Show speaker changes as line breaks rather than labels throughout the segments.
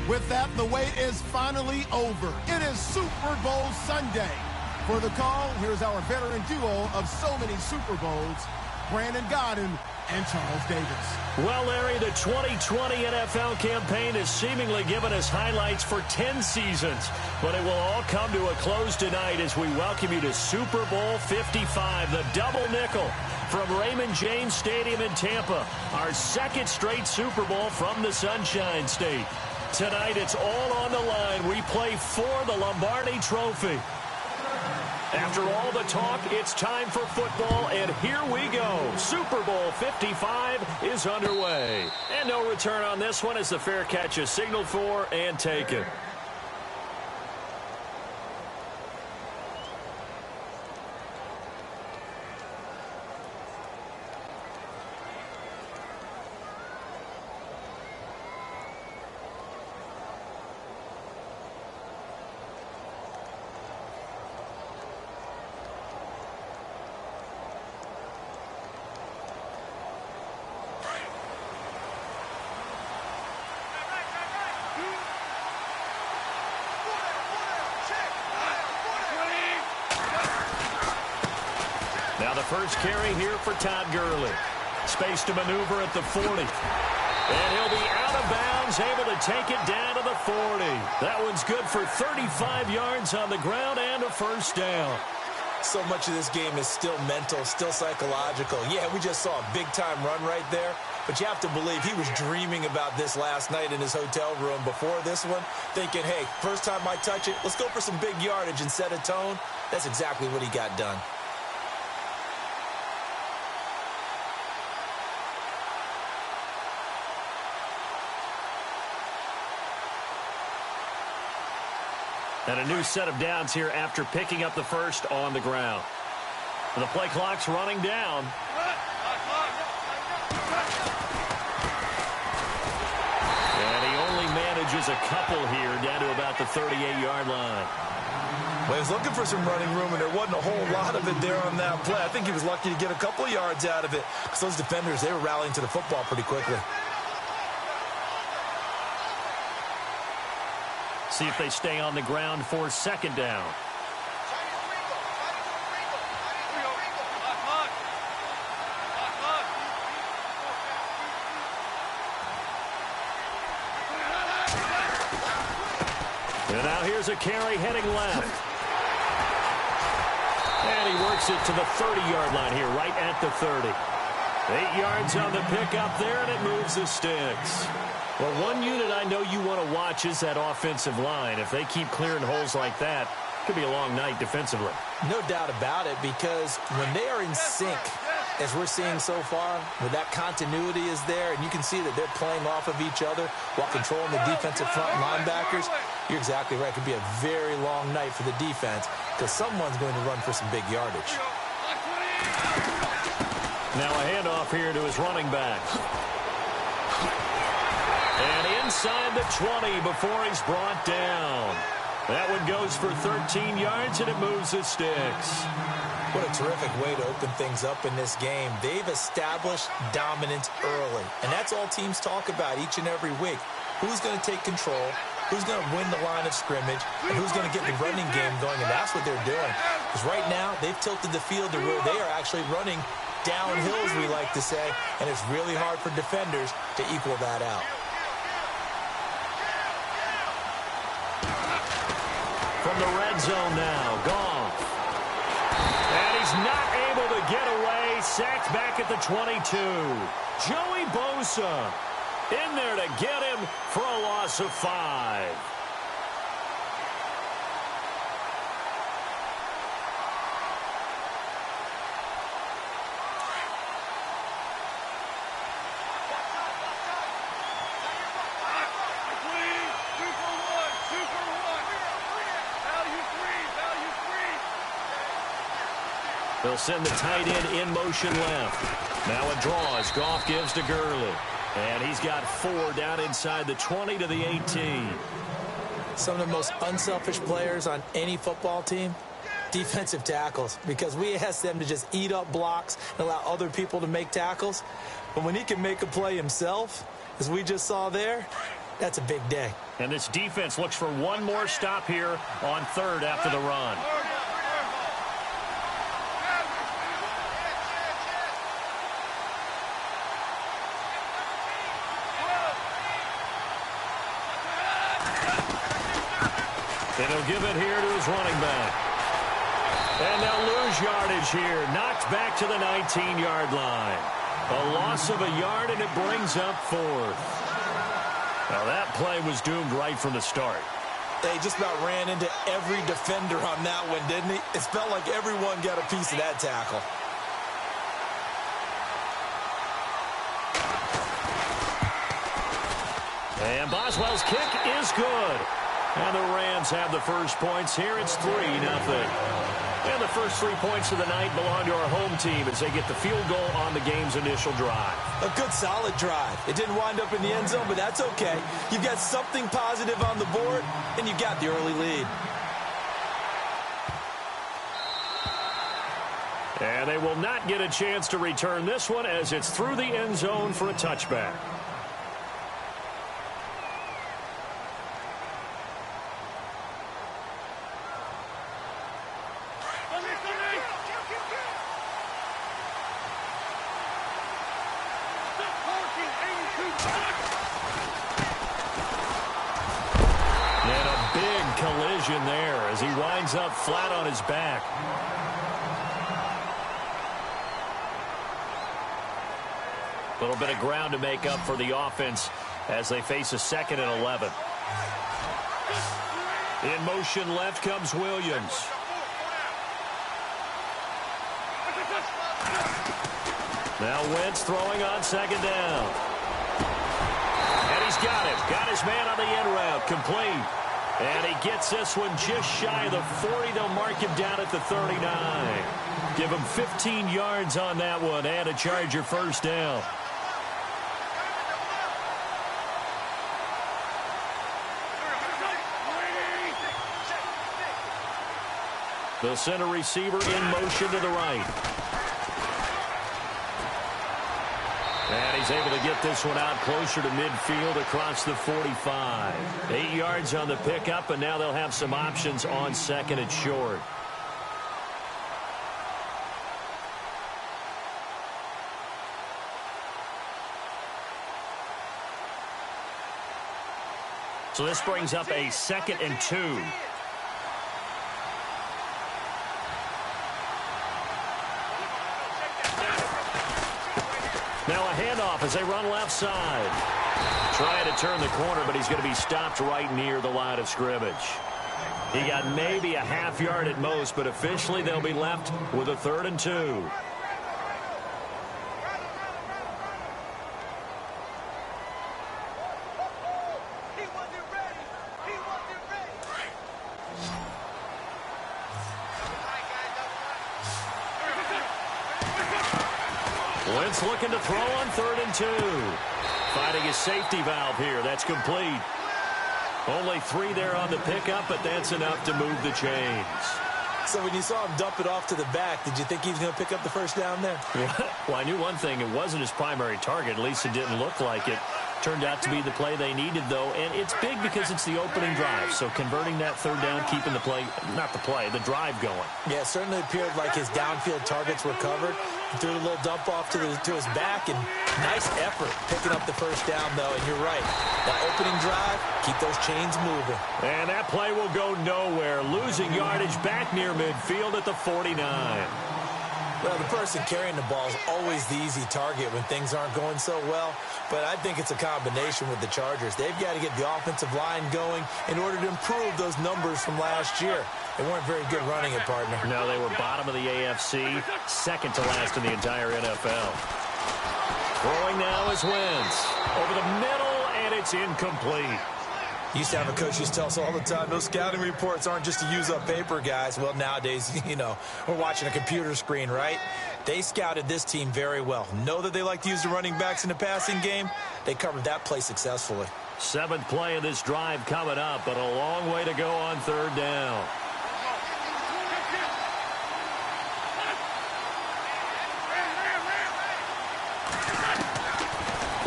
With that, the wait is finally over. It is Super Bowl Sunday. For the call, here's our veteran duo of so many Super Bowls, Brandon Godden and Charles Davis.
Well, Larry, the 2020 NFL campaign has seemingly given us highlights for 10 seasons, but it will all come to a close tonight as we welcome you to Super Bowl 55, the double nickel from Raymond James Stadium in Tampa, our second straight Super Bowl from the Sunshine State. Tonight, it's all on the line. We play for the Lombardi Trophy. After all the talk, it's time for football, and here we go. Super Bowl 55 is underway. And no return on this one as the fair catch is signaled for and taken. Now the first carry here for Todd Gurley. Space to maneuver at the 40. And he'll be out of bounds, able to take it down to the 40. That one's good for 35 yards on the ground and a first down.
So much of this game is still mental, still psychological. Yeah, we just saw a big-time run right there, but you have to believe he was dreaming about this last night in his hotel room before this one, thinking, hey, first time I touch it, let's go for some big yardage and set a tone. That's exactly what he got done.
And a new set of downs here after picking up the first on the ground. The play clock's running down. And he only manages a couple here down to about the 38-yard line.
Well, he was looking for some running room, and there wasn't a whole lot of it there on that play. I think he was lucky to get a couple of yards out of it because those defenders, they were rallying to the football pretty quickly.
See if they stay on the ground for second down. And now here's a carry heading left. And he works it to the 30-yard line here, right at the 30. 8 yards on the pickup there, and it moves the sticks. Well, one unit I know you want to watch is that offensive line. If they keep clearing holes like that, it could be a long night defensively.
No doubt about it, because when they are in sync, as we're seeing so far, where that continuity is there, and you can see that they're playing off of each other while controlling the defensive front linebackers, you're exactly right. It could be a very long night for the defense because someone's going to run for some big yardage.
Now a handoff here to his running back. And inside the 20 before he's brought down. That one goes for 13 yards, and it moves the sticks.
What a terrific way to open things up in this game. They've established dominance early, and that's all teams talk about each and every week. Who's going to take control, who's going to win the line of scrimmage, and who's going to get the running game going, and that's what they're doing. Because right now, they've tilted the field to where they are actually running downhill, as we like to say, and it's really hard for defenders to equal that out.
From the red zone now, Goff. And he's not able to get away. Sacked back at the 22. Joey Bosa in there to get him for a loss of 5. They'll send the tight end in motion left. Now a draw as Goff gives to Gurley. And he's got 4 down inside the 20 to the 18.
Some of the most unselfish players on any football team, defensive tackles, because we ask them to just eat up blocks and allow other people to make tackles. But when he can make a play himself, as we just saw there, That's a big day.
And this defense looks for one more stop here on third after the run. And he'll give it here to his running back. And they'll lose yardage here. Knocked back to the 19-yard line. A loss of a yard, and it brings up fourth. Now that play was doomed right from the start.
They just about ran into every defender on that one, didn't he? It felt like everyone got a piece of that tackle.
And Boswell's kick is good. And the Rams have the first points here. It's 3-0. And the first 3 points of the night belong to our home team as they get the field goal on the game's initial drive.
A good, solid drive. It didn't wind up in the end zone, but that's okay. You've got something positive on the board, and you got the early lead.
And they will not get a chance to return this one as it's through the end zone for a touchback. There as he winds up flat on his back. A little bit of ground to make up for the offense as they face a 2nd and 11. In motion left comes Williams. Now Wentz throwing on 2nd down. And he's got it. Got his man on the end route. Complete. And he gets this one just shy of the 40. They'll mark him down at the 39. Give him 15 yards on that one and a Charger first down. The center receiver in motion to the right. And he's able to get this one out closer to midfield across the 45. 8 yards on the pickup, and now they'll have some options on 2nd and short. So this brings up a 2nd and 2. Now a handoff as they run left side. Trying to turn the corner, but he's going to be stopped right near the line of scrimmage. He got maybe a half yard at most, but officially they'll be left with a 3rd and 2. Wentz looking to throw on 3rd and 2. Finding his safety valve here. That's complete. Only 3 there on the pickup, but that's enough to move the chains.
So when you saw him dump it off to the back, did you think he was going to pick up the first down there?
Well, I knew one thing. It wasn't his primary target. At least it didn't look like it. Turned out to be the play they needed, though, and it's big because it's the opening drive. So converting that 3rd down, keeping the play, not the play, the drive going.
Yeah, it certainly appeared like his downfield targets were covered. He threw a little dump off to his back, and nice effort picking up the first down, though. And you're right, that opening drive, keep those chains moving.
And that play will go nowhere, losing yardage back near midfield at the 49.
Well, the person carrying the ball is always the easy target when things aren't going so well. But I think it's a combination with the Chargers. They've got to get the offensive line going in order to improve those numbers from last year. They weren't very good running it, partner.
No, they were bottom of the AFC, 2nd to last in the entire NFL. Throwing now is Wentz. Over the middle, and it's incomplete.
Used to have a coach used to tell us all the time, those scouting reports aren't just to use up paper, guys. Well, nowadays, we're watching a computer screen, right? They scouted this team very well. Know that they like to use the running backs in the passing game. They covered that play successfully.
7th play of this drive coming up, but a long way to go on 3rd down.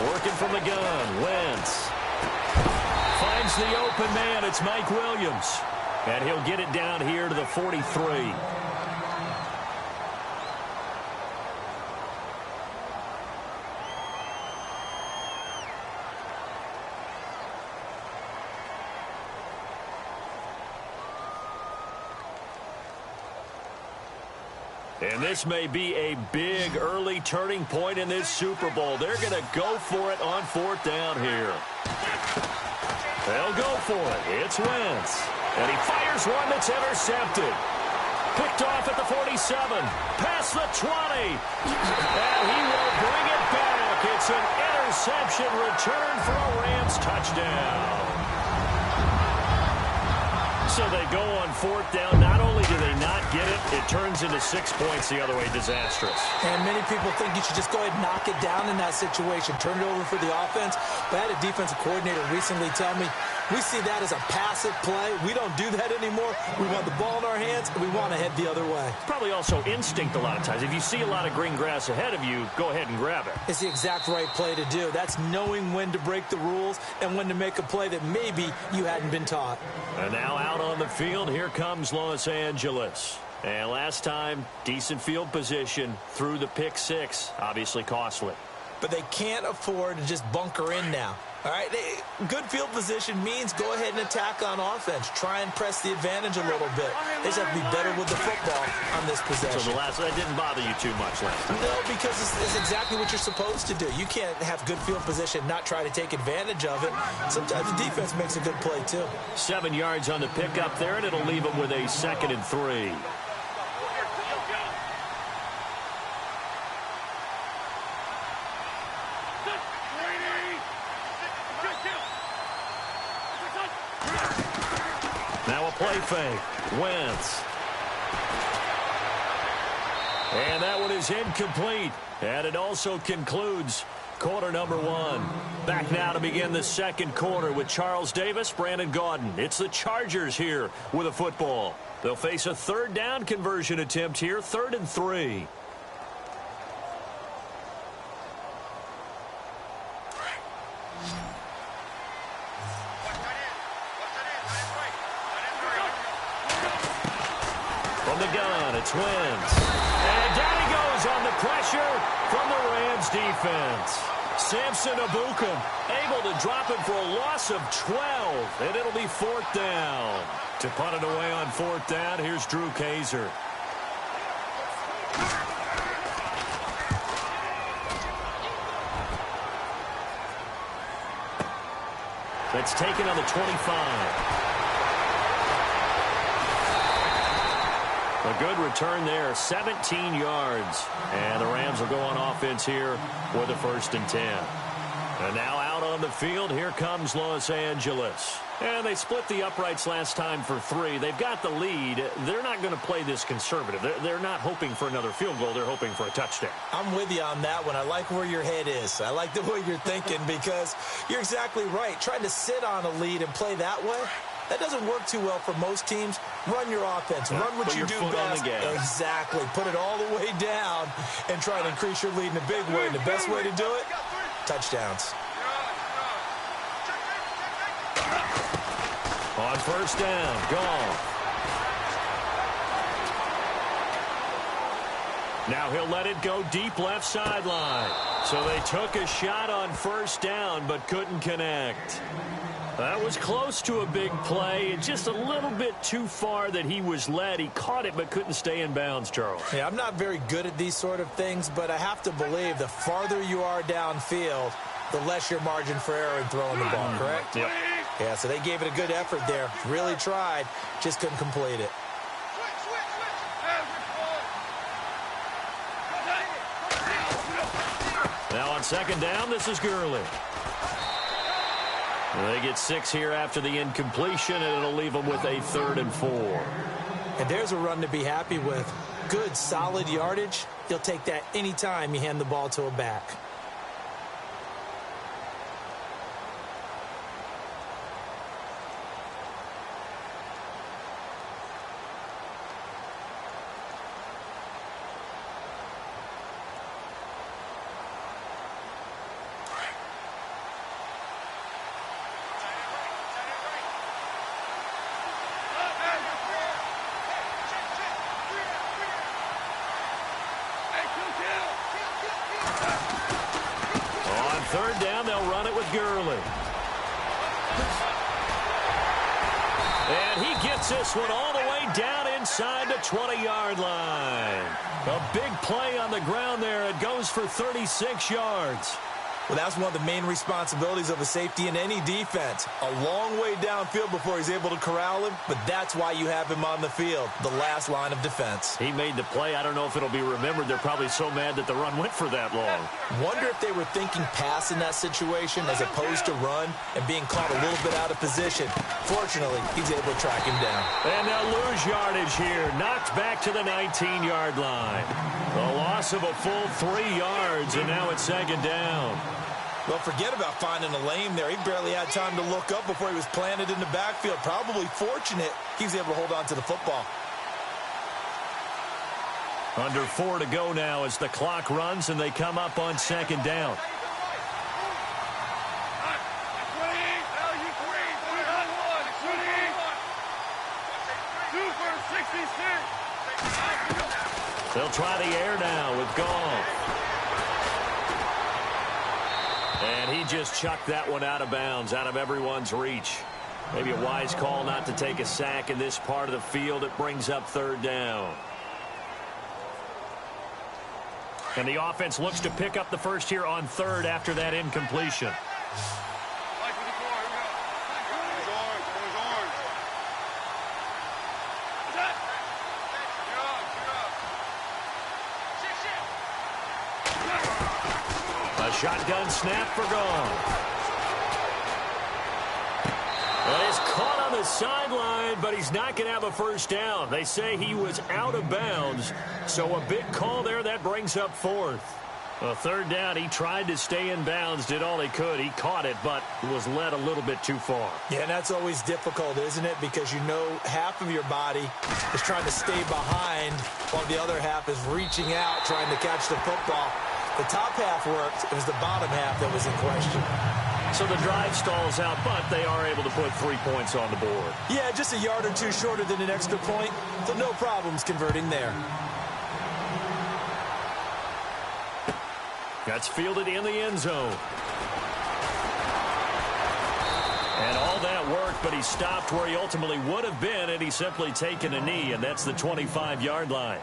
Working from the gun, Wentz. the open man. It's Mike Williams. And he'll get it down here to the 43. And this may be a big early turning point in this Super Bowl. They're going to go for it on 4th down here. They'll go for it. It's Wentz. And he fires one that's intercepted. Picked off at the 47. Past the 20. And he will bring it back. It's an interception return for a Rams touchdown. So they go on 4th down. Not only do they not get it, it turns into 6 points the other way. Disastrous.
And many people think you should just go ahead and knock it down in that situation. Turn it over for the offense. But I had a defensive coordinator recently tell me, we see that as a passive play. We don't do that anymore. We want the ball in our hands, and we want to head the other way.
Probably also instinct a lot of times. If you see a lot of green grass ahead of you, go ahead and grab it.
It's the exact right play to do. That's knowing when to break the rules and when to make a play that maybe you hadn't been taught.
And now out on the field, here comes Los Angeles. And last time, decent field position through the pick 6. Obviously costly.
But they can't afford to just bunker in now. All right, good field position means go ahead and attack on offense. Try and press the advantage a little bit. They just have to be better with the football on this possession.
So that didn't bother you too much last time?
No, because it's exactly what you're supposed to do. You can't have good field position, not try to take advantage of it. Sometimes the defense makes a good play, too.
7 yards on the pickup there, and it'll leave them with a 2nd and 3. Now a play fake. Wentz. And that one is incomplete. And it also concludes quarter number 1. Back now to begin the 2nd quarter with Charles Davis, Brandon Gaudin. It's the Chargers here with a football. They'll face a 3rd down conversion attempt here, 3rd and 3. From the gun, it's Wentz. And down he goes on the pressure from the Rams defense. Samson Ebukam able to drop him for a loss of 12. And it'll be 4th down. To punt it away on 4th down, here's Drew Kaiser. That's taken on the 25. A good return there, 17 yards. And the Rams will go on offense here with a 1st and 10. And now out on the field, here comes Los Angeles. And they split the uprights last time for 3. They've got the lead. They're not going to play this conservative. They're not hoping for another field goal. They're hoping for a touchdown.
I'm with you on that one. I like where your head is. I like the way you're thinking because you're exactly right. Trying to sit on a lead and play that way, that doesn't work too well for most teams. Run your offense. Run what you do best. Exactly. Put it all the way down and try to increase your lead in a big way. And the best way to do it, touchdowns.
On 1st down, gone. Now he'll let it go deep left sideline. So they took a shot on 1st down but couldn't connect. That was close to a big play. Just a little bit too far that he was led. He caught it but couldn't stay in bounds, Charles.
Yeah, I'm not very good at these sort of things, but I have to believe the farther you are downfield, the less your margin for error in throwing the ball, correct?
Yep.
Yeah, so they gave it a good effort there. Really tried, just couldn't complete it.
Now on 2nd down, this is Gurley. They get 6 here after the incompletion, and it'll leave them with a 3rd and 4.
And there's a run to be happy with. Good, solid yardage. You'll take that anytime you hand the ball to a back.
Gurley. And he gets this one all the way down inside the 20-yard line. A big play on the ground there. It goes for 36 yards.
Well, that's one of the main responsibilities of a safety in any defense. A long way downfield before he's able to corral him, but that's why you have him on the field, the last line of defense.
He made the play. I don't know if it'll be remembered. They're probably so mad that the run went for that long.
Wonder if they were thinking pass in that situation as opposed to run and being caught a little bit out of position. Fortunately, he's able to track him down.
And they'll lose yardage here. Knocked back to the 19-yard line. A loss of a full 3 yards, and now it's second down.
Well, forget about finding a lane there. He barely had time to look up before he was planted in the backfield. Probably fortunate he was able to hold on to the football.
Under 4 to go now as the clock runs and they come up on second down. They'll try the air now with Goff. And he just chucked that one out of bounds, out of everyone's reach. Maybe a wise call not to take a sack in this part of the field. It brings up third down. And the offense looks to pick up the first here on third after that incompletion. Shotgun snap for Goff. Well, he's caught on the sideline, but he's not going to have a first down. They say he was out of bounds, so a big call there. That brings up fourth. A third down, he tried to stay in bounds, did all he could. He caught it, but was led a little bit too far.
Yeah, and that's always difficult, isn't it? Because you know half of your body is trying to stay behind while the other half is reaching out, trying to catch the football. The top half worked. It was the bottom half that was in question.
So the drive stalls out, but they are able to put 3 points on the board.
Yeah, just a yard or two shorter than an extra point, so no problems converting there.
That's fielded in the end zone. And all that worked, but he stopped where he ultimately would have been had he simply taken a knee, and that's the 25-yard line.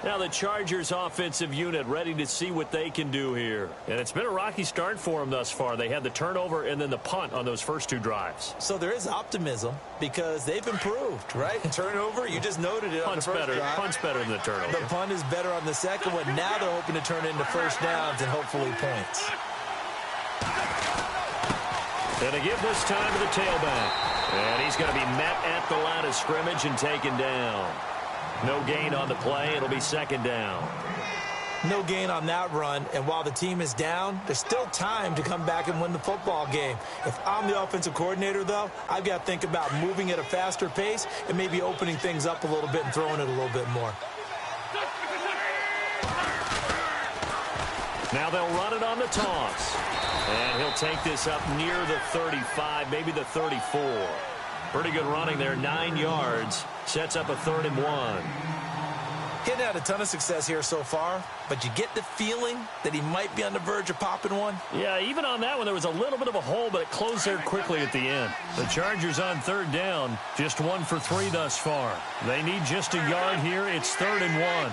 Now the Chargers offensive unit ready to see what they can do here. And it's been a rocky start for them thus far. They had the turnover and then the punt on those first 2 drives.
So there is optimism because they've improved, right? Turnover, you just noted it on the first drive.
Punt's better than the turnover.
The punt is better on the second one. Now they're hoping to turn into first downs and hopefully points.
And to give this time to the tailback. And he's going to be met at the line of scrimmage and taken down. No gain on the play. It'll be second down.
No gain on that run, and while the team is down, there's still time to come back and win the football game. If I'm the offensive coordinator, though, I've got to think about moving at a faster pace and maybe opening things up a little bit and throwing it a little bit more.
Now they'll run it on the toss. And he'll take this up near the 35, maybe the 34. Pretty good running there, 9 yards. Sets up a 3rd and 1.
He hadn't had a ton of success here so far, but you get the feeling that he might be on the verge of popping one.
Yeah, even on that one, there was a little bit of a hole, but it closed there quickly at the end. The Chargers on 3rd down, just 1 for 3 thus far. They need just a yard here. It's 3rd and 1.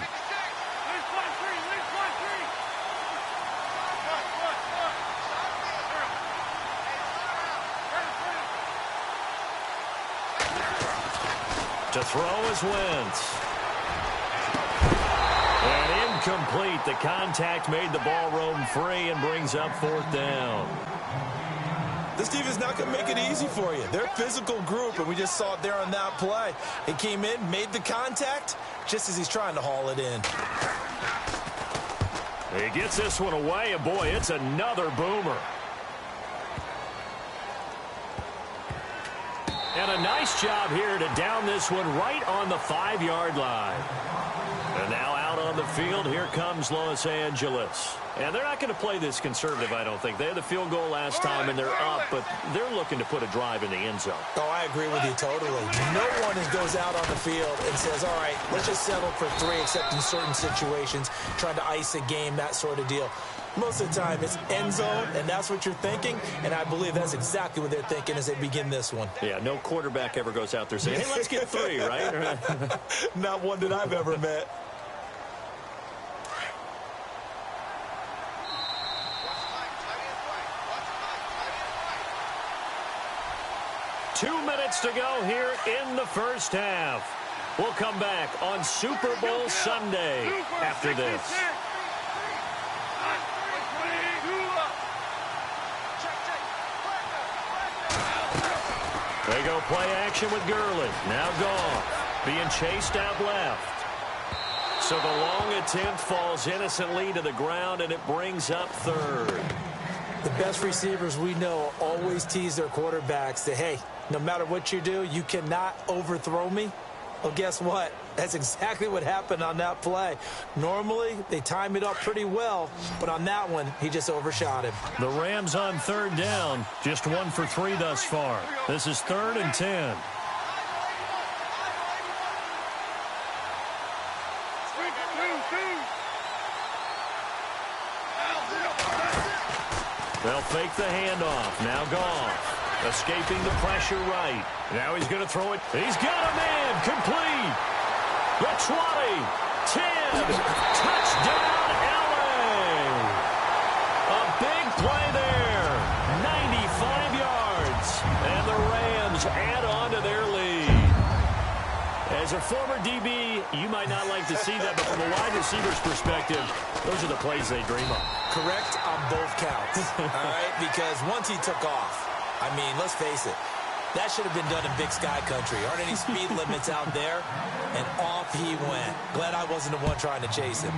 To throw is Wentz. And incomplete. The contact made the ball roam free and brings up 4th down.
This defense is not going to make it easy for you. They're a physical group, and we just saw it there on that play. He came in, made the contact, just as he's trying to haul it in.
He gets this one away, and boy, it's another boomer. And a nice job here to down this one right on the 5-yard line. And now out on the field. Here comes Los Angeles. And they're not going to play this conservative, I don't think. They had the field goal last time, and they're up, but they're looking to put a drive in the end zone.
Oh, I agree with you totally. No one goes out on the field and says, all right, let's just settle for 3, except in certain situations, trying to ice a game, that sort of deal. Most of the time, it's end zone, and that's what you're thinking, and I believe that's exactly what they're thinking as they begin this one.
Yeah, no quarterback ever goes out there saying, hey, let's get 3, right?
Not one that I've ever met.
Two minutes to go here in the first half. We'll come back on Super Bowl Sunday after this. They go play action with Gurley. Now gone. Being chased out left. So the long attempt falls innocently to the ground, and it brings up third.
The best receivers we know always tease their quarterbacks that, hey, no matter what you do, you cannot overthrow me. Well, guess what? That's exactly what happened on that play. Normally, they time it up pretty well, but on that one, he just overshot him.
The Rams on third down, just 1 for 3 thus far. This is 3rd and 10. They'll fake the handoff. Now Goff. Escaping the pressure right. Now he's going to throw it. He's got a man. Complete. The 20. 10. Touchdown, LA. A big play there. 95 yards. And the Rams add on to their lead. As a former DB, you might not like to see that, but from a wide receiver's perspective, those are the plays they dream of.
Correct on both counts, all right? Because once he took off, I mean, let's face it, that should have been done in Big Sky Country. Aren't any speed limits out there? And off he went. Glad I wasn't the one trying to chase him.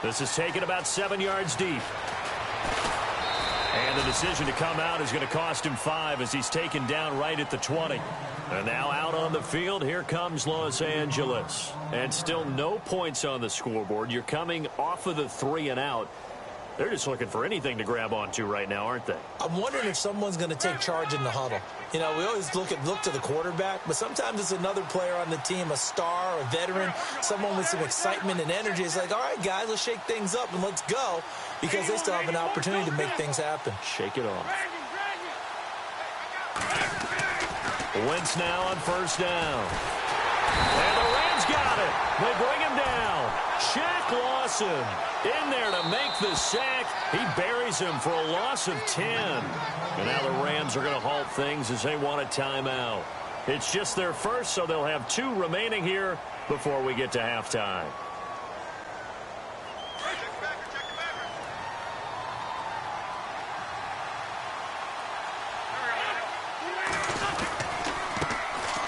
This is taken about 7 yards deep. And the decision to come out is going to cost him 5 as he's taken down right at the 20. And now out on the field, here comes Los Angeles. And still no points on the scoreboard. You're coming off of the 3 and out. They're just looking for anything to grab onto right now, aren't they?
I'm wondering if someone's going to take charge in the huddle. You know, we always look to the quarterback, but sometimes it's another player on the team, a star, a veteran, someone with some excitement and energy. It's like, all right, guys, let's shake things up and let's go, because they still have an opportunity to make things happen.
Shake it off. Wentz now on first down. And the Rams got it. They bring him down. Shaq Lawson in there to make the sack. He buries him for a loss of 10. And now the Rams are going to halt things as they want a timeout. It's just their first, so they'll have 2 remaining here before we get to halftime.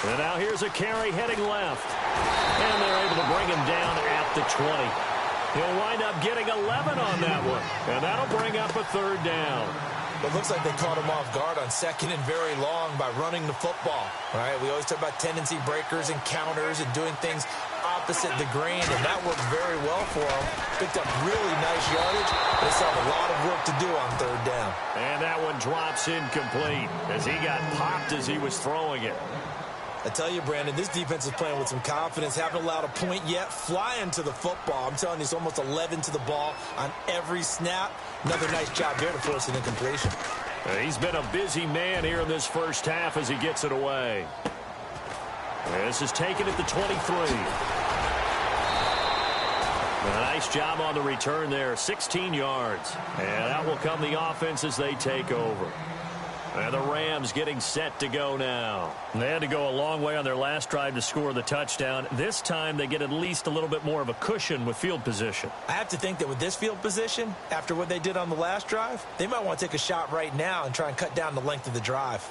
And now here's a carry heading left. And they're able to bring him down at the 20. He'll wind up getting 11 on that one. And that'll bring up a 3rd down.
It looks like they caught him off guard on 2nd and very long by running the football. All right, we always talk about tendency breakers and counters and doing things opposite the grain, and that worked very well for him. Picked up really nice yardage. They still have a lot of work to do on 3rd down.
And that one drops incomplete as he got popped as he was throwing it.
I tell you, Brandon, this defense is playing with some confidence. Haven't allowed a point yet. Flying to the football. I'm telling you, it's almost 11 to the ball on every snap. Another nice job there to force an incompletion.
He's been a busy man here in this first half as he gets it away. This is taken at the 23. A nice job on the return there. 16 yards. And out will come the offense as they take over. And the Rams getting set to go now. They had to go a long way on their last drive to score the touchdown. This time they get at least a little bit more of a cushion with field position.
I have to think that with this field position, after what they did on the last drive, they might want to take a shot right now and try and cut down the length of the drive.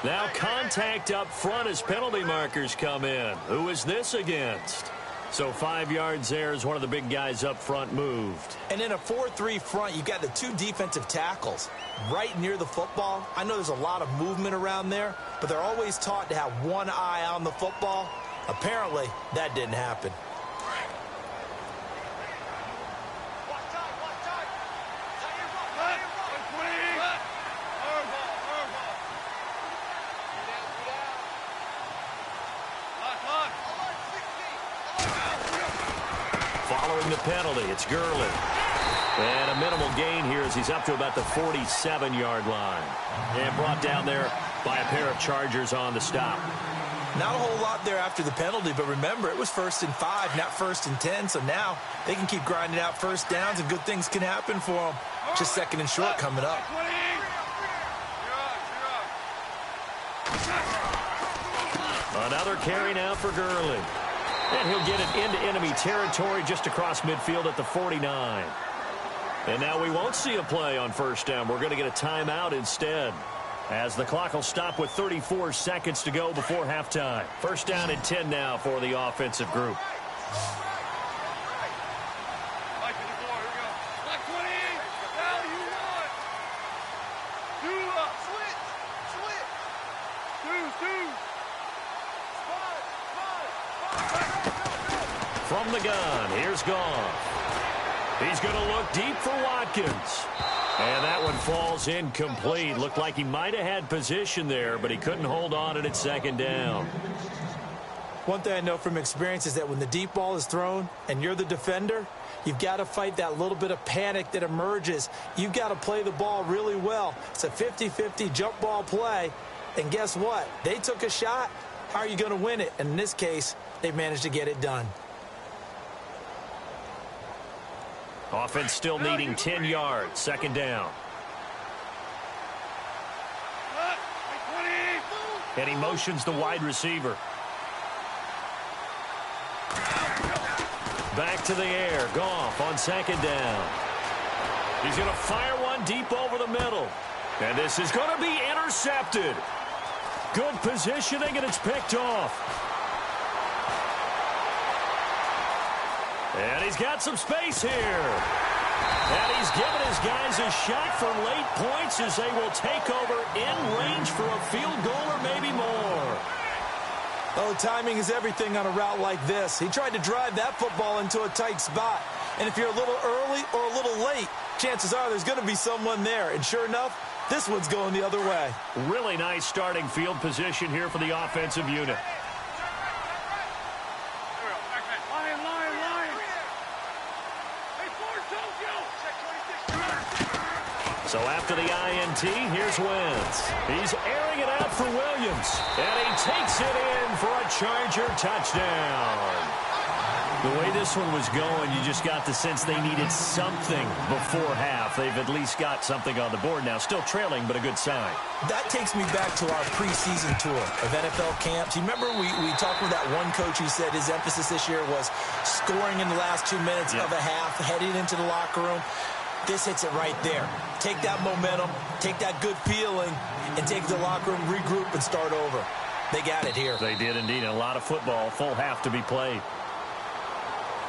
Now contact up front as penalty markers come in. Who is this against? So 5 yards there as one of the big guys up front moved.
And in a 4-3 front, you've got the 2 defensive tackles right near the football. I know there's a lot of movement around there, but they're always taught to have one eye on the football. Apparently, that didn't happen.
Following the penalty, it's Gurley. And a minimal gain here as he's up to about the 47-yard line. And brought down there by a pair of Chargers on the stop.
Not a whole lot there after the penalty, but remember, it was 1st and 5, not 1st and 10, so now they can keep grinding out first downs and good things can happen for them. Just 2nd and short coming up.
Another carry now for Gurley. And he'll get it into enemy territory just across midfield at the 49. And now we won't see a play on first down. We're going to get a timeout instead, as the clock will stop with 34 seconds to go before halftime. First down and 10 now for the offensive group. From the gun, here's Goff. He's going to look deep for Watkins. And that one falls incomplete. Looked like he might have had position there, but he couldn't hold on at 2nd down.
One thing I know from experience is that when the deep ball is thrown and you're the defender, you've got to fight that little bit of panic that emerges. You've got to play the ball really well. It's a 50-50 jump ball play. And guess what? They took a shot. How are you going to win it? And in this case, they managed to get it done.
Offense still needing 10 yards. 2nd down. And he motions the wide receiver. Back to the air. Goff on 2nd down. He's going to fire one deep over the middle. And this is going to be intercepted. Good positioning, and it's picked off. And he's got some space here. And he's given his guys a shot for late points as they will take over in range for a field goal or maybe more.
Oh, timing is everything on a route like this. He tried to drive that football into a tight spot. And if you're a little early or a little late, chances are there's going to be someone there. And sure enough, this one's going the other way.
Really nice starting field position here for the offensive unit. So after the INT, here's Wentz. He's airing it out for Williams. And he takes it in for a Charger touchdown. The way this one was going, you just got the sense they needed something before half. They've at least got something on the board now. Still trailing, but a good sign.
That takes me back to our preseason tour of NFL camps. You remember we talked with that one coach who said his emphasis this year was scoring in the last 2 minutes of a half, heading into the locker room. This hits it right there. Take that momentum, take that good feeling, and take the locker room, regroup, and start over. They got it here.
They did indeed. A lot of football, full half to be played.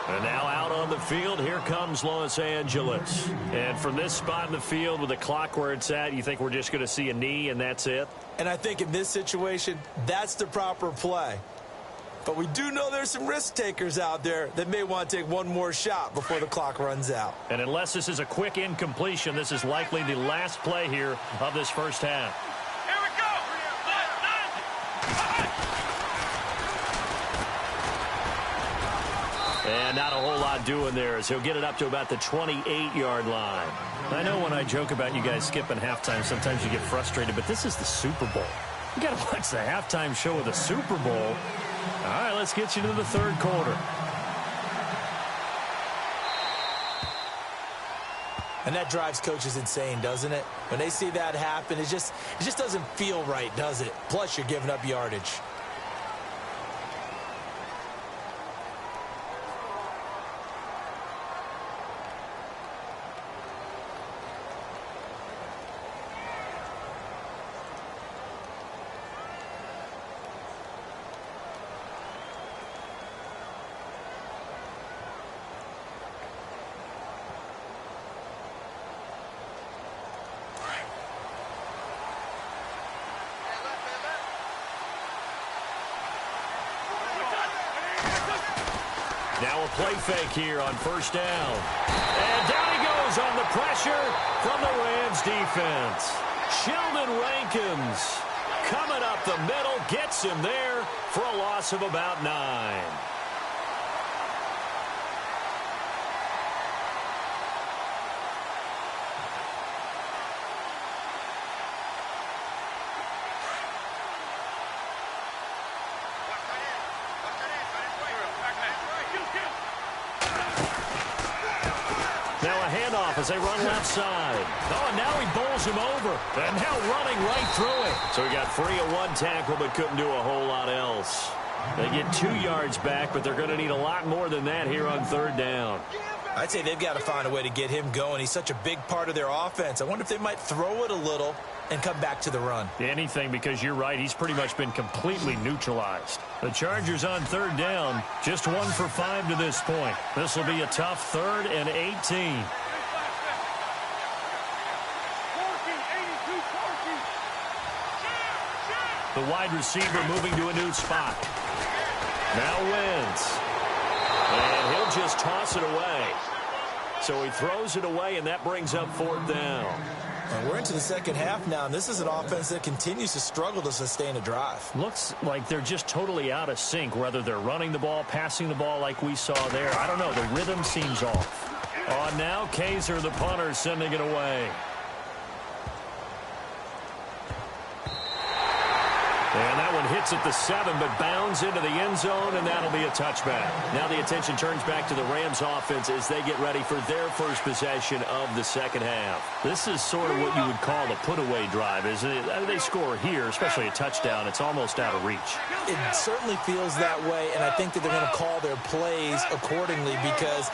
And now out on the field, here comes Los Angeles. And from this spot in the field with the clock where it's at, you think we're just going to see a knee and that's it?
And I think in this situation, that's the proper play. But we do know there's some risk takers out there that may want to take one more shot before the clock runs out.
And unless this is a quick incompletion, this is likely the last play here of this first half.
Here we go.
And not a whole lot doing there as he'll get it up to about the 28-yard line. I know when I joke about you guys skipping halftime, sometimes you get frustrated, but this is the Super Bowl. You got to watch the halftime show of the Super Bowl. All right, let's get you to the third quarter.
And that drives coaches insane, doesn't it? When they see that happen, it just doesn't feel right, does it? Plus, you're giving up yardage.
Now a play fake here on first down. And down he goes on the pressure from the Rams defense. Sheldon Rankins coming up the middle, gets him there for a loss of about 9. Now a handoff as they run left side. Oh, and now he bowls him over. And now running right through it. So he got free of one tackle but couldn't do a whole lot else. They get 2 yards back, but they're going to need a lot more than that here on third down.
I'd say they've got to find a way to get him going. He's such a big part of their offense. I wonder if they might throw it a little and come back to the run.
Anything, because you're right. He's pretty much been completely neutralized. The Chargers on third down, just 1 for 5 to this point. This will be a tough 3rd and 18. The wide receiver moving to a new spot. Now Wentz. And he'll just toss it away. So he throws it away, and that brings up 4th down.
And we're into the second half now, and this is an offense that continues to struggle to sustain a drive.
Looks like they're just totally out of sync, whether they're running the ball, passing the ball like we saw there. I don't know. The rhythm seems off. On now, Kaiser, the punter, sending it away. And that one hits at the 7, but bounds into the end zone, and that'll be a touchback. Now the attention turns back to the Rams offense as they get ready for their first possession of the second half. This is sort of what you would call a put-away drive, isn't it? I mean, they score here, especially a touchdown. It's almost out of reach.
It certainly feels that way, and I think that they're going to call their plays accordingly, because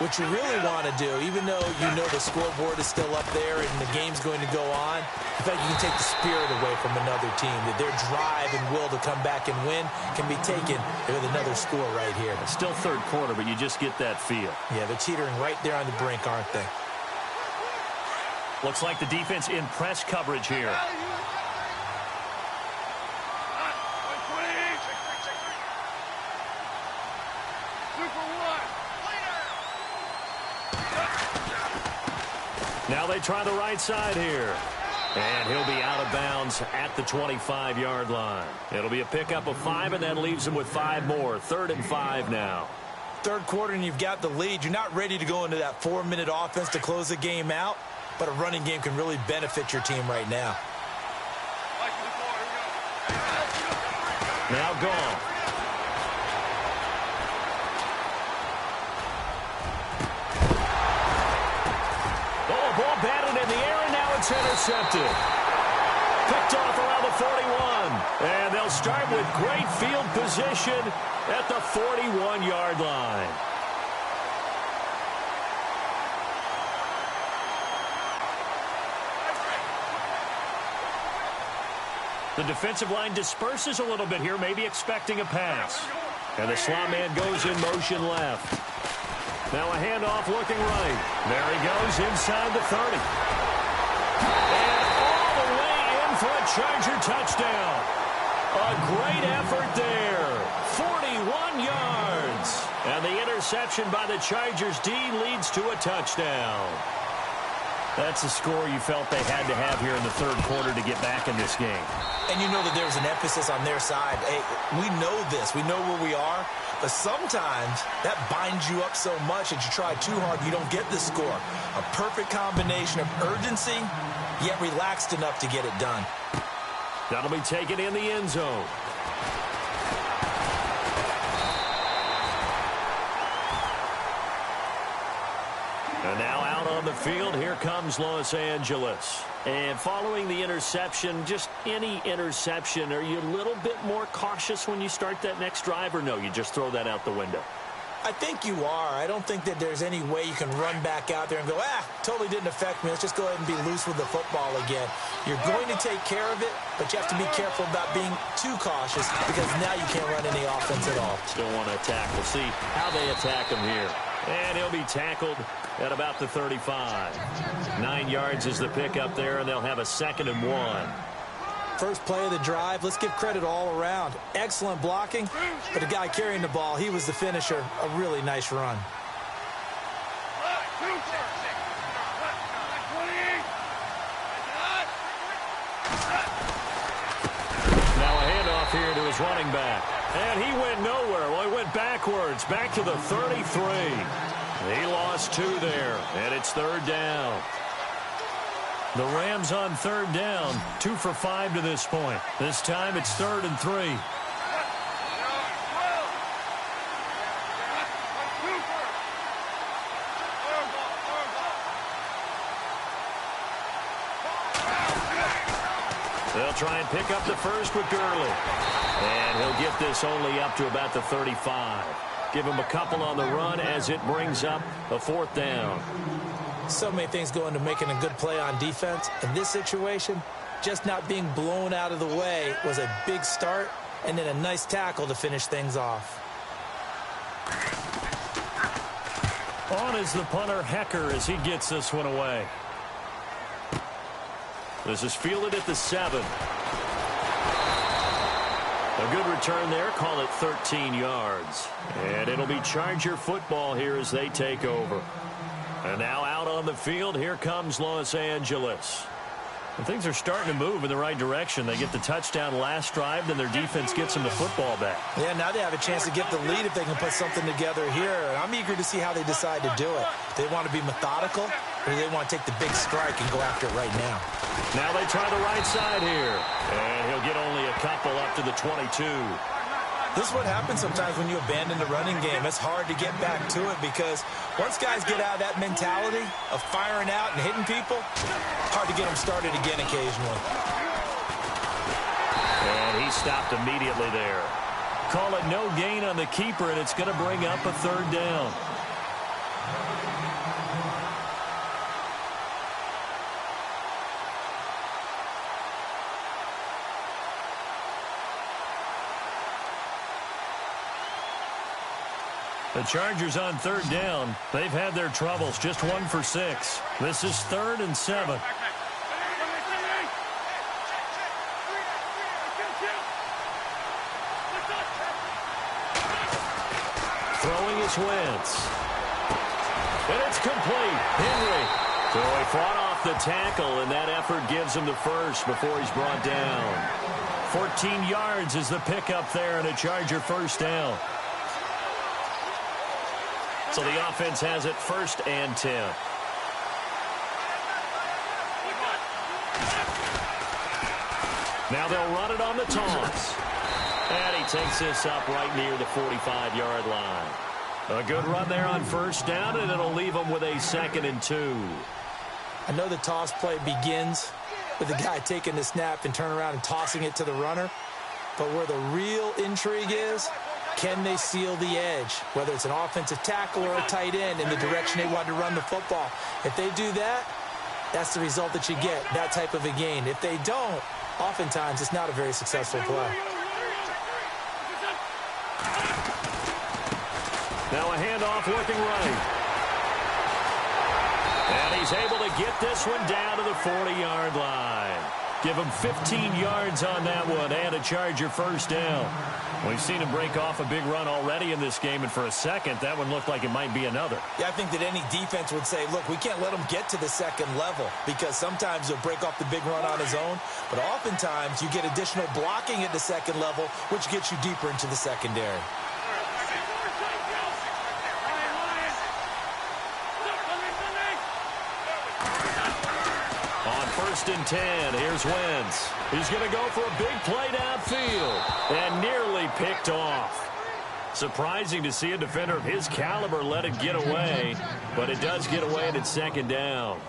what you really want to do, even though you know the scoreboard is still up there and the game's going to go on, in fact, you can take the spirit away from another team. That their drive and will to come back and win can be taken with another score right here.
It's still third quarter, but you just get that feel.
Yeah, they're teetering right there on the brink, aren't they?
Looks like the defense in press coverage here. Now they try the right side here. And he'll be out of bounds at the 25-yard line. It'll be a pickup of 5, and that leaves him with 5 more. 3rd and 5 now.
Third quarter, and you've got the lead. You're not ready to go into that 4-minute offense to close the game out, but a running game can really benefit your team right now.
Now gone. Ball batted in the air, and now it's intercepted. Picked off around the 41. And they'll start with great field position at the 41-yard line. The defensive line disperses a little bit here, maybe expecting a pass. And the slot man goes in motion left. Now a handoff looking right. There he goes inside the 30. And all the way in for a Charger touchdown. A great effort there. 41 yards. And the interception by the Chargers D leads to a touchdown. That's a score you felt they had to have here in the third quarter to get back in this game.
And you know that there's an emphasis on their side. Hey, we know this. We know where we are. But sometimes that binds you up so much that you try too hard, you don't get the score. A perfect combination of urgency, yet relaxed enough to get it done.
That'll be taken in the end zone. And now out on the field, here comes Los Angeles. And following the interception, just any interception, are you a little bit more cautious when you start that next drive, or no, you just throw that out the window?
I think you are. I don't think that there's any way you can run back out there and go, totally didn't affect me. Let's just go ahead and be loose with the football again. You're going to take care of it, but you have to be careful about being too cautious, because now you can't run any offense at all.
Still want to attack. We'll see how they attack him here. And he'll be tackled at about the 35. 9 yards is the pickup there, and they'll have a 2nd and 1.
First play of the drive, let's give credit all around. Excellent blocking, but the guy carrying the ball, he was the finisher. A really nice run.
Now a handoff here to his running back. And he went nowhere. Well, he went backwards, back to the 33. He lost 2 there, and it's 3rd down. The Rams on 3rd down, 2 for 5 to this point. This time it's 3rd and 3. They'll try and pick up the first with Gurley. And he'll get this only up to about the 35. Give him a couple on the run as it brings up a 4th down.
So many things go into making a good play on defense. In this situation, just not being blown out of the way was a big start, and then a nice tackle to finish things off.
On is the punter, Hecker, as he gets this one away. This is fielded at the 7. A good return there. Call it 13 yards. And it'll be Charger football here as they take over. And now out on the field, here comes Los Angeles. And things are starting to move in the right direction. They get the touchdown last drive, then their defense gets them the football back.
Yeah, now they have a chance to get the lead if they can put something together here. And I'm eager to see how they decide to do it. They want to be methodical, or they want to take the big strike and go after it right now.
Now they try the right side here. And he'll get only a couple up to the 22.
This is what happens sometimes when you abandon the running game. It's hard to get back to it because once guys get out of that mentality of firing out and hitting people, hard to get them started again occasionally.
And he stopped immediately there. Call it no gain on the keeper, and it's going to bring up a 3rd down. The Chargers on 3rd down. They've had their troubles, just 1 for 6. This is 3rd and 7. Throwing is Wentz. And it's complete. Henry. So he fought off the tackle, and that effort gives him the first before he's brought down. 14 yards is the pickup there, and a Charger 1st down. So the offense has it 1st and 10. Now they'll run it on the toss. And he takes this up right near the 45-yard line. A good run there on 1st down, and it'll leave them with a 2nd and 2.
I know the toss play begins with the guy taking the snap and turn around and tossing it to the runner. But where the real intrigue is, can they seal the edge, whether it's an offensive tackle or a tight end in the direction they want to run the football? If they do that, that's the result that you get, that type of a gain. If they don't, oftentimes it's not a very successful play.
Now a handoff working right. And he's able to get this one down to the 40-yard line. Give him 15 yards on that one and a Charger 1st down. We've seen him break off a big run already in this game, and for a second, that one looked like it might be another.
Yeah, I think that any defense would say, look, we can't let him get to the 2nd level because sometimes he'll break off the big run on his own, but oftentimes you get additional blocking at the 2nd level, which gets you deeper into the secondary.
On 1st and 10, here's Wentz. He's going to go for a big play downfield and nearly picked off. Surprising to see a defender of his caliber let it get away, but it does get away and it's 2nd down.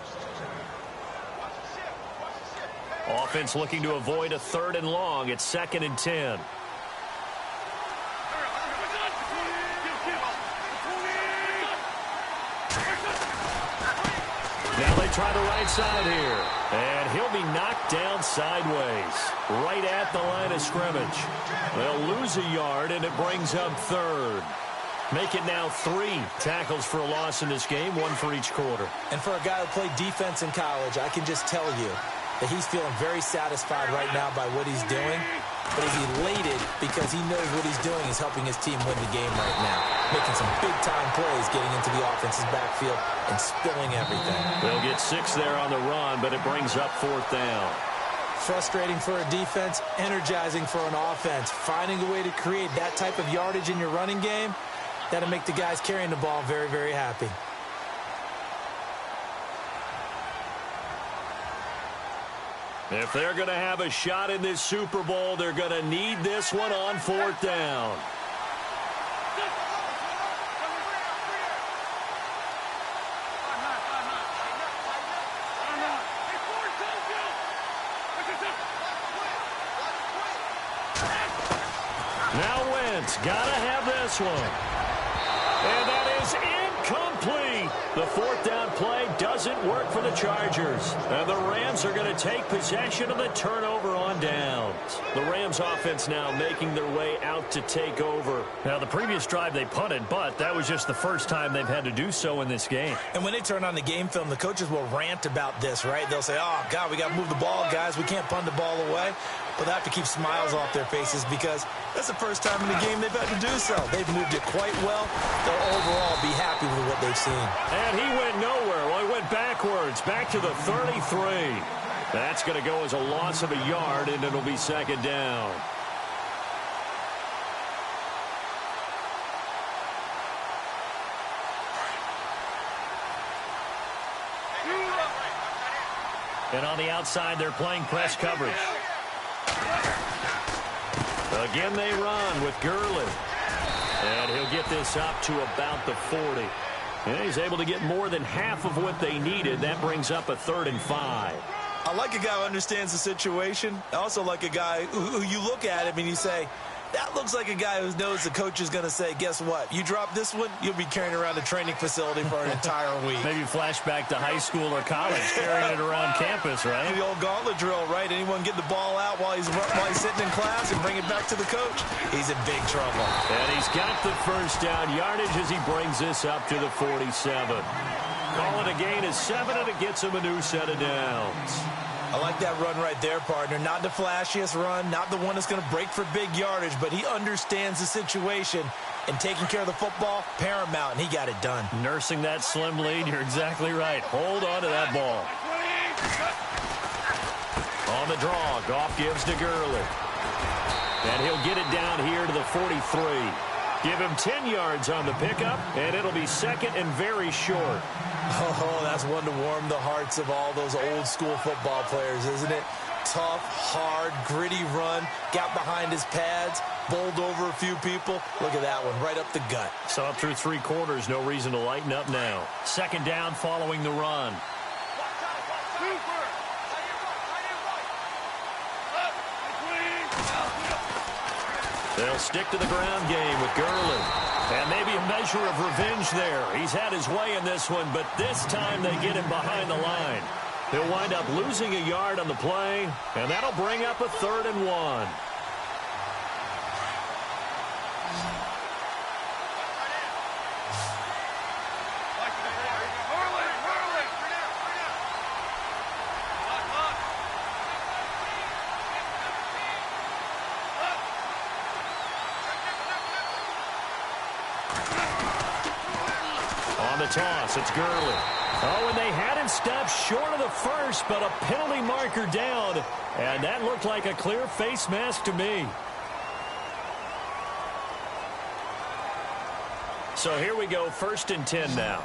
Offense looking to avoid a 3rd and long. It's 2nd and 10. Now they try the right side here. And he'll be knocked down sideways, right at the line of scrimmage. They'll lose a yard, and it brings up 3rd. Make it now 3 tackles for a loss in this game, 1 for each quarter.
And for a guy who played defense in college, I can just tell you, that he's feeling very satisfied right now by what he's doing, but he's elated because he knows what he's doing is helping his team win the game right now, making some big-time plays, getting into the offense's backfield and spilling everything.
They'll get 6 there on the run, but it brings up 4th down.
Frustrating for a defense, energizing for an offense. Finding a way to create that type of yardage in your running game, that'll make the guys carrying the ball very, very happy.
If they're going to have a shot in this Super Bowl, they're going to need this one on 4th down. Now Wentz, got to have this one. And that is incomplete. The 4th down play doesn't work for the Chargers. And the Rams are going to take possession of the turnover on downs. The Rams offense now making their way out to take over. Now, the previous drive they punted, but that was just the first time they've had to do so in this game.
And when they turn on the game film, the coaches will rant about this, right? They'll say, oh, God, we got to move the ball, guys. We can't punt the ball away. But they have to keep smiles off their faces because that's the first time in the game they've had to do so. They've moved it quite well. They'll overall be happy with what they've seen.
And he went nowhere. Well, he went backwards, back to the 33. That's going to go as a loss of a yard, and it'll be 2nd down. And on the outside, they're playing press coverage. Again, they run with Gurley. And he'll get this up to about the 40. And he's able to get more than half of what they needed. That brings up a 3rd and 5.
I like a guy who understands the situation. I also like a guy who you look at him and you say, that looks like a guy who knows the coach is going to say, guess what? You drop this one, you'll be carrying around the training facility for an entire week.
Maybe flashback to high school or college, carrying it around campus, right?
The old gauntlet drill, right? Anyone get the ball out while he's sitting in class and bring it back to the coach? He's in big trouble.
And he's got the 1st down yardage as he brings this up to the 47. Call it a gain of 7, and it gets him a new set of downs.
I like that run right there, partner. Not the flashiest run, not the one that's going to break for big yardage, but he understands the situation, and taking care of the football, paramount, and he got it done.
Nursing that slim lead, you're exactly right. Hold on to that ball. On the draw, Goff gives to Gurley. And he'll get it down here to the 43. Give him 10 yards on the pickup, and it'll be 2nd and very short.
Oh, that's one to warm the hearts of all those old-school football players, isn't it? Tough, hard, gritty run, got behind his pads, bowled over a few people. Look at that one, right up the gut.
Saw it through 3 quarters, no reason to lighten up now. 2nd down following the run. They'll stick to the ground game with Gurley. And maybe a measure of revenge there. He's had his way in this one, but this time they get him behind the line. He'll wind up losing a yard on the play, and that'll bring up a 3rd and 1. Toss. It's Gurley. Oh, and they had him stopped short of the 1st, but a penalty marker down, and that looked like a clear face mask to me. So here we go, 1st and 10 now.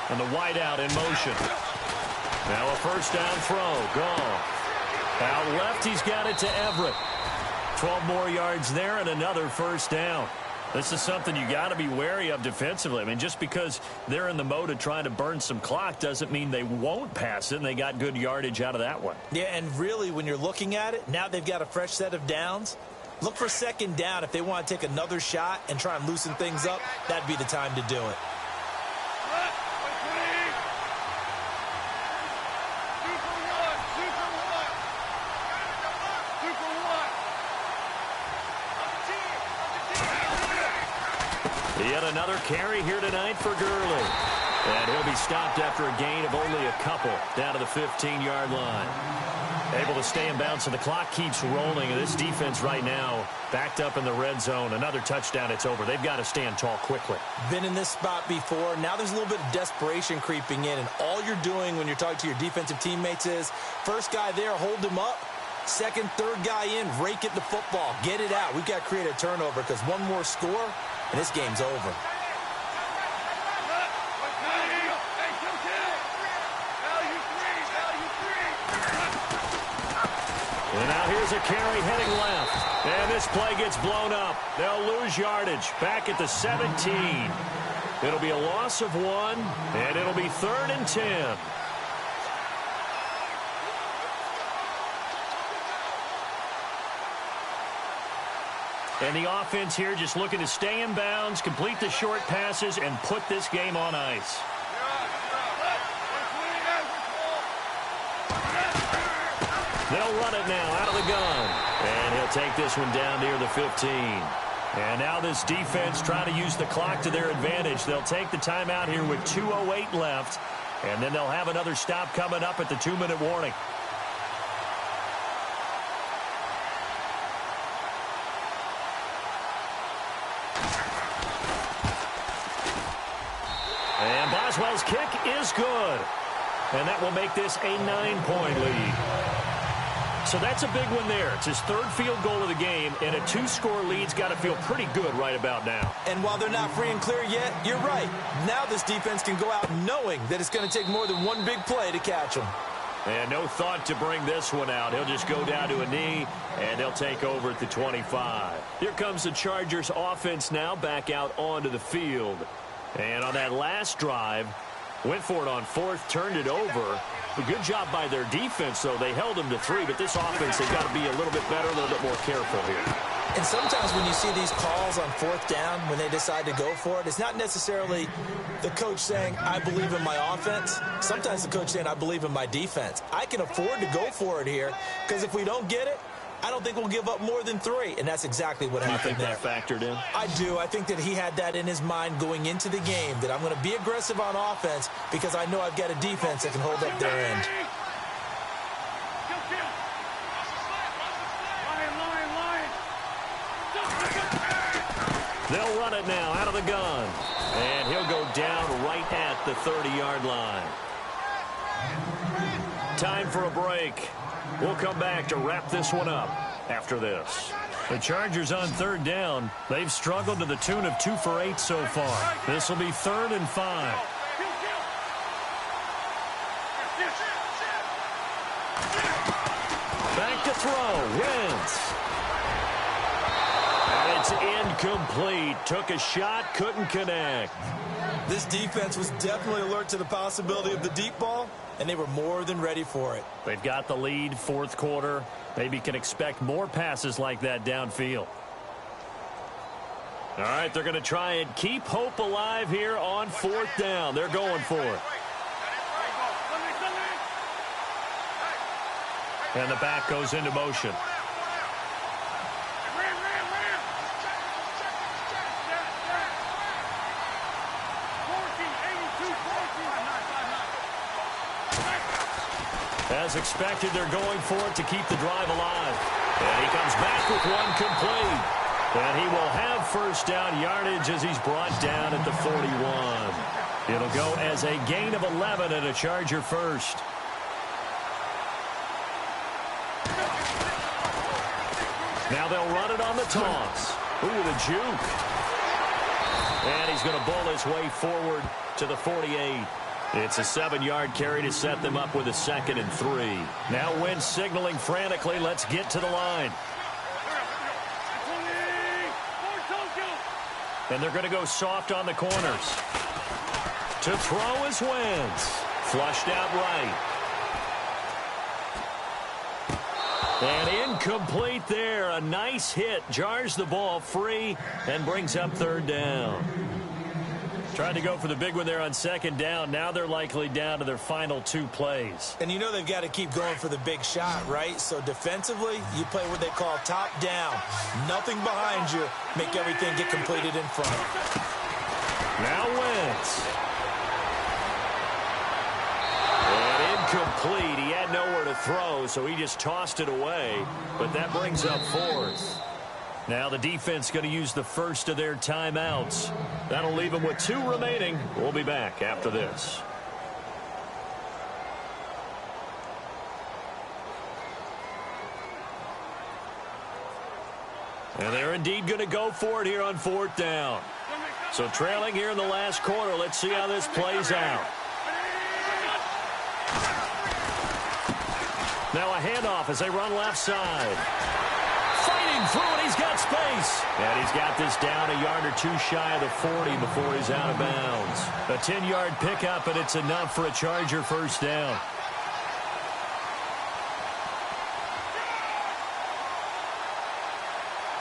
And the wideout in motion. Now a 1st down throw. Goff. Out left, he's got it to Everett. 12 more yards there and another 1st down. This is something you got to be wary of defensively. I mean, just because they're in the mode of trying to burn some clock doesn't mean they won't pass it, and they got good yardage out of that one.
Yeah, and really, when you're looking at it, now they've got a fresh set of downs. Look for 2nd down. If they want to take another shot and try and loosen things up, that'd be the time to do it.
Yet another carry here tonight for Gurley. And he'll be stopped after a gain of only a couple down to the 15-yard line. Able to stay in bounds, so the clock keeps rolling. And this defense right now backed up in the red zone. Another touchdown, it's over. They've got to stand tall quickly.
Been in this spot before. Now there's a little bit of desperation creeping in. And all you're doing when you're talking to your defensive teammates is, first guy there, hold him up. Second, third guy in, rake at the football. Get it out. We've got to create a turnover because one more score, and this game's over.
And now here's a carry heading left. And this play gets blown up. They'll lose yardage back at the 17. It'll be a loss of 1, and it'll be 3rd and 10. And the offense here just looking to stay in bounds, complete the short passes, and put this game on ice. They'll run it now out of the gun. And he'll take this one down near the 15. And now this defense trying to use the clock to their advantage. They'll take the timeout here with 2:08 left. And then they'll have another stop coming up at the 2-minute warning. And Boswell's kick is good. And that will make this a 9-point lead. So that's a big one there. It's his 3rd field goal of the game, and a 2-score lead's got to feel pretty good right about now.
And while they're not free and clear yet, you're right. Now this defense can go out knowing that it's going to take more than one big play to catch them.
And no thought to bring this one out. He'll just go down to a knee, and they'll take over at the 25. Here comes the Chargers offense now back out onto the field. And on that last drive, went for it on 4th, turned it over. A good job by their defense, though. They held them to 3, but this offense has got to be a little bit better, a little bit more careful here.
And sometimes when you see these calls on 4th down, when they decide to go for it, it's not necessarily the coach saying, I believe in my offense. Sometimes the coach saying, I believe in my defense. I can afford to go for it here, because if we don't get it, I don't think we'll give up more than 3, and that's exactly what happened there.
You think that factored in?
I do. I think that he had that in his mind going into the game, that I'm going to be aggressive on offense because I know I've got a defense that can hold up their end.
They'll run it now out of the gun, and he'll go down right at the 30-yard line. Time for a break. We'll come back to wrap this one up after this. The Chargers on 3rd down. They've struggled to the tune of 2 for 8 so far. This will be 3rd and 5. Back to throw. Wentz. And it's incomplete. Took a shot, couldn't connect.
This defense was definitely alert to the possibility of the deep ball, and they were more than ready for it.
They've got the lead, 4th quarter. Maybe can expect more passes like that downfield. All right, they're going to try and keep hope alive here on 4th down. They're going for it. And the back goes into motion. As expected, they're going for it to keep the drive alive. And he comes back with one complete. And he will have 1st down yardage as he's brought down at the 41. It'll go as a gain of 11 and a Charger 1st. Now they'll run it on the toss. Ooh, the juke. And he's going to bowl his way forward to the 48. It's a 7-yard carry to set them up with a 2nd and 3. Now Wentz signaling frantically, let's get to the line. And they're going to go soft on the corners. To throw is Wentz. Flushed out right. And incomplete there. A nice hit. Jars the ball free and brings up 3rd down. Trying to go for the big one there on 2nd down. Now they're likely down to their final 2 plays.
And you know they've got to keep going for the big shot, right? So defensively, you play what they call top down. Nothing behind you. Make everything get completed in front.
Now Wentz. And incomplete. He had nowhere to throw, so he just tossed it away. But that brings up fourth. Now the defense going to use the first of their timeouts. That'll leave them with 2 remaining. We'll be back after this. And they're indeed going to go for it here on 4th down. So trailing here in the last quarter. Let's see how this plays out. Now a handoff as they run left side. Fighting through it. He's got space. And he's got this down a yard or 2 shy of the 40 before he's out of bounds. A 10-yard pickup, and it's enough for a Charger first down.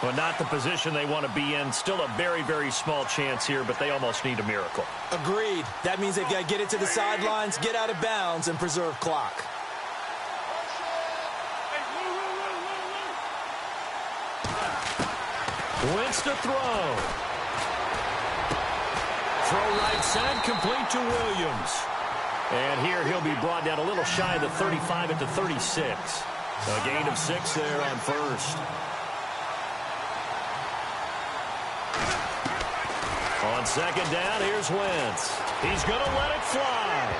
Well, not the position they want to be in. Still a very, very small chance here, but they almost need a miracle.
Agreed. That means they've got to get it to the sidelines, get out of bounds, and preserve clock.
Wentz to throw. Throw right side, complete to Williams. And here he'll be brought down a little shy of the 35 at the 36. A gain of 6 there on first. On second down, here's Wentz. He's going to let it fly.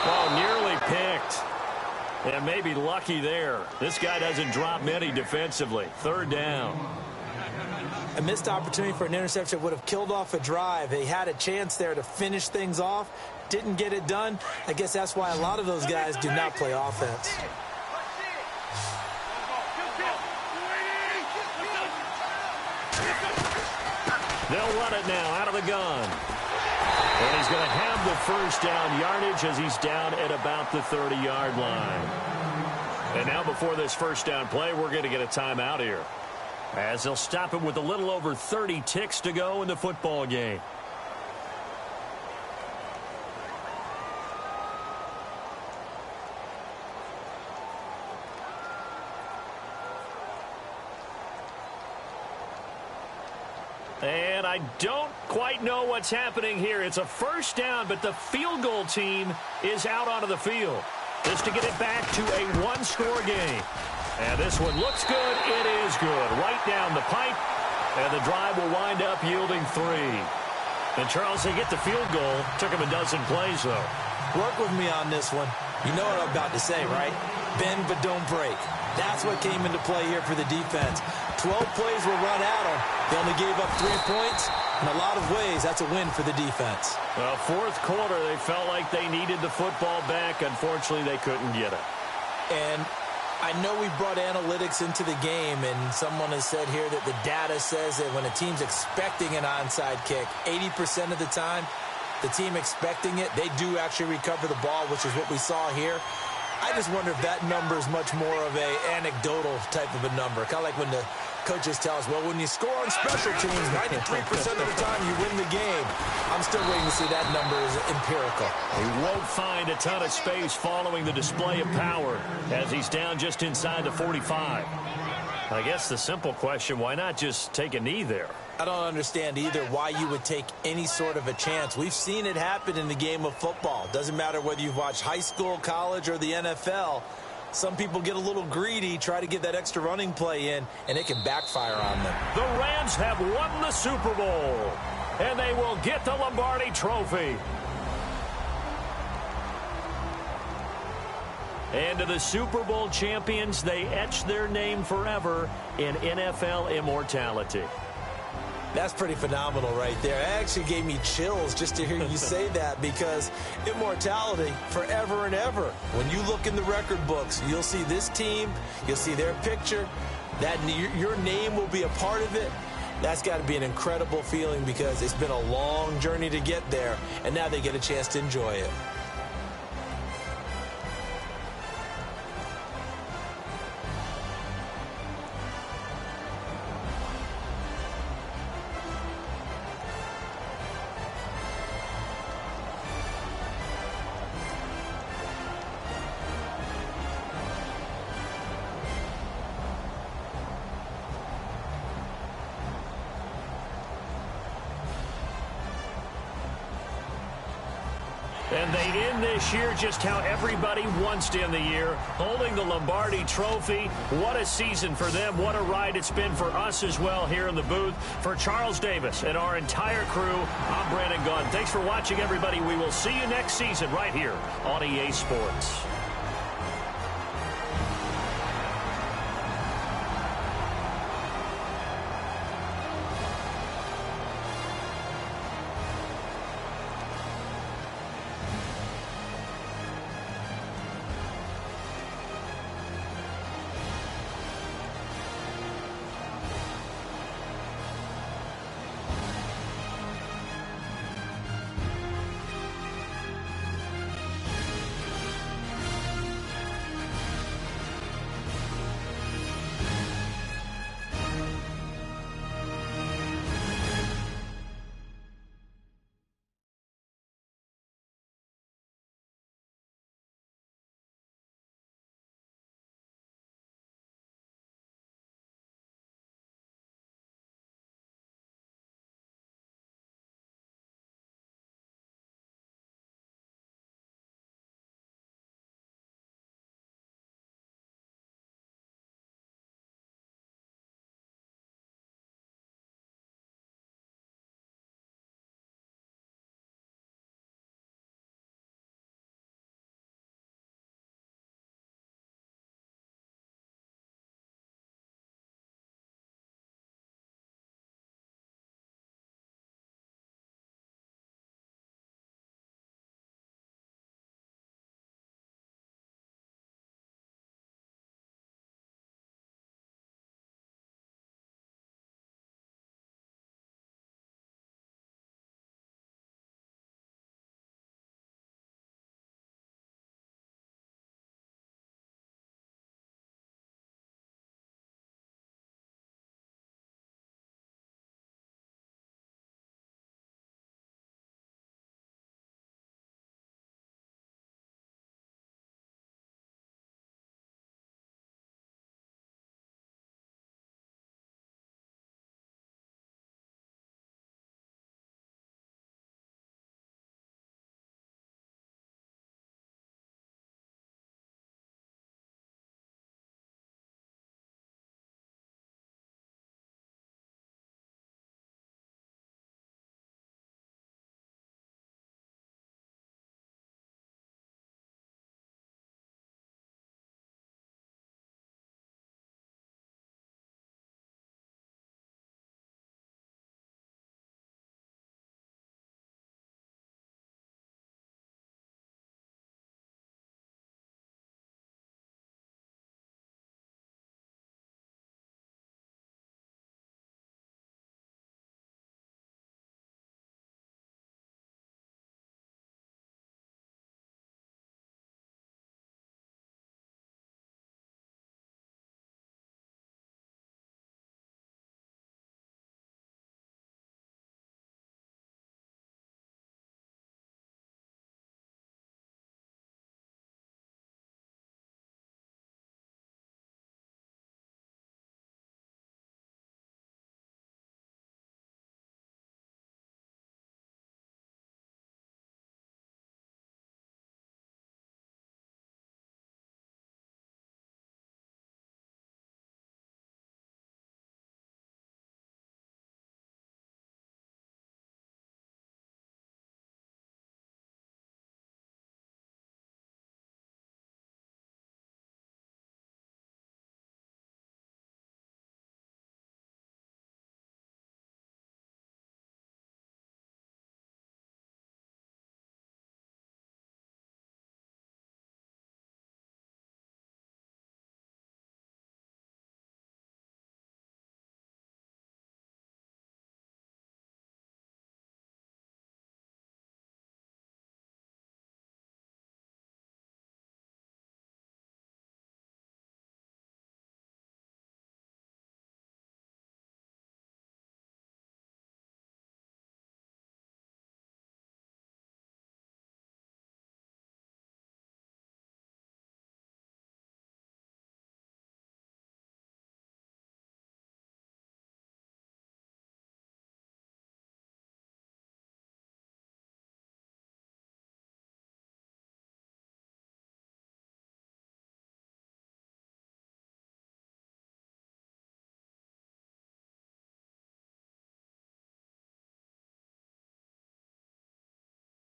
Oh, nearly picked. And maybe lucky there. This guy doesn't drop many defensively. 3rd down.
A missed opportunity for an interception would have killed off a drive. They had a chance there to finish things off. Didn't get it done. I guess that's why a lot of those guys do not play offense.
They'll run it now out of the gun. And he's going to have the first down yardage as he's down at about the 30-yard line. And now before this first down play, we're going to get a timeout here, as they'll stop it with a little over 30 ticks to go in the football game. And I don't quite know what's happening here. It's a first down, but the field goal team is out onto the field just to get it back to a 1-score game. And this one looks good. It is good. Right down the pipe. And the drive will wind up yielding 3. And, Charles, they get the field goal. Took him a dozen plays, though.
Work with me on this one. You know what I'm about to say, right? Bend but don't break. That's what came into play here for the defense. 12 plays were run at them. They only gave up 3 points. In a lot of ways, that's a win for the defense.
Well, 4th quarter, they felt like they needed the football back. Unfortunately, they couldn't get it.
And I know we brought analytics into the game, and someone has said here that the data says that when a team's expecting an onside kick, 80% of the time, the team expecting it, they do actually recover the ball, which is what we saw here. I just wonder if that number is much more of a anecdotal type of a number. Kind of like when the coaches tell us, well, when you score on special teams, 93% of the time you win the game. I'm still waiting to see that number is empirical.
He won't find a ton of space following the display of power as he's down just inside the 45. I guess the simple question, why not just take a knee there?
I don't understand either why you would take any sort of a chance. We've seen it happen in the game of football. Doesn't matter whether you've watched high school, college, or the NFL. Some people get a little greedy, try to get that extra running play in, and it can backfire on them.
The Rams have won the Super Bowl, and they will get the Lombardi Trophy. And to the Super Bowl champions, they etch their name forever in NFL immortality.
That's pretty phenomenal right there. It actually gave me chills just to hear you say that, because immortality forever and ever. When you look in the record books, you'll see this team, you'll see their picture, that your name will be a part of it. That's got to be an incredible feeling, because it's been a long journey to get there, and now they get a chance to enjoy it.
And they end this year just how everybody wants to end the year, holding the Lombardi Trophy. What a season for them. What a ride it's been for us as well here in the booth. For Charles Davis and our entire crew, I'm Brandon Gunn. Thanks for watching, everybody. We will see you next season right here on EA Sports.